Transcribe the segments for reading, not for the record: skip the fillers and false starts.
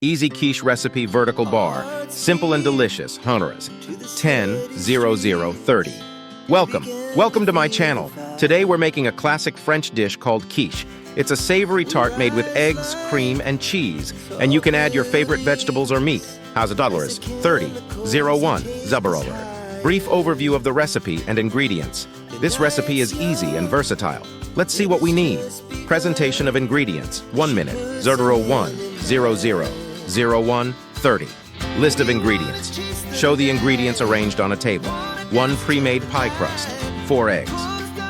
Easy quiche recipe vertical bar. Simple and delicious. Honores. 10-00-30. Welcome to my channel. Today we're making a classic French dish called quiche. It's a savory tart made with eggs, cream, and cheese, and you can add your favorite vegetables or meat. How's it? 30-01 Zabaroller. Brief overview of the recipe and ingredients. This recipe is easy and versatile. Let's see what we need. Presentation of ingredients. 1 minute. 01-00-01-30. List of ingredients. Show the ingredients arranged on a table. 1 pre-made pie crust. 4 eggs.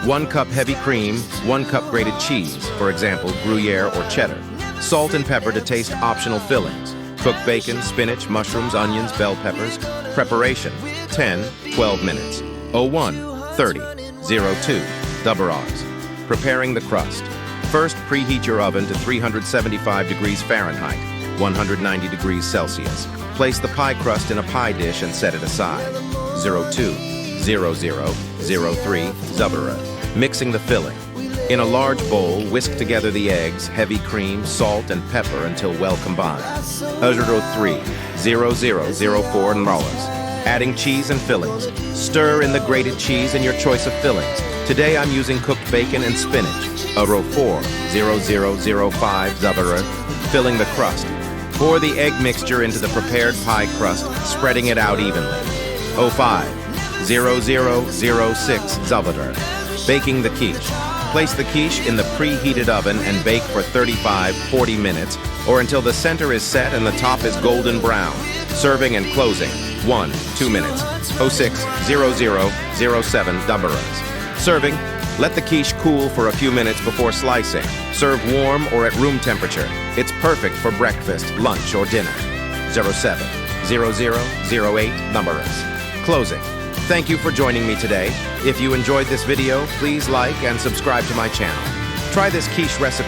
1 cup heavy cream. 1 cup grated cheese, for example, Gruyère or Cheddar. Salt and pepper to taste, optional fillings. Cooked bacon, spinach, mushrooms, onions, bell peppers. Preparation. 10-12 minutes. 01-30-02 Zabarollers. Preparing the crust. First, preheat your oven to 375 degrees Fahrenheit, 190 degrees Celsius. Place the pie crust in a pie dish and set it aside. 02-00-03 Zabaroller. Mixing the filling. In a large bowl, whisk together the eggs, heavy cream, salt, and pepper until well combined. 03-00-04 Rollers. Adding cheese and fillings. Stir in the grated cheese and your choice of fillings. Today I'm using cooked bacon and spinach. 04-00-05 Zabaroller. Filling the crust. Pour the egg mixture into the prepared pie crust, spreading it out evenly. 05-00-06 Zabaroller. Baking the quiche. Place the quiche in the preheated oven and bake for 35-40 minutes, or until the center is set and the top is golden brown. Serving and closing. 1-2 minutes. 06-00-07 Zabarollers. Serving. Let the quiche cool for a few minutes before slicing. Serve warm or at room temperature. It's perfect for breakfast, lunch, or dinner. 07-00-08 Zabarollers. Closing. Thank you for joining me today. If you enjoyed this video, please like and subscribe to my channel. Try this quiche recipe.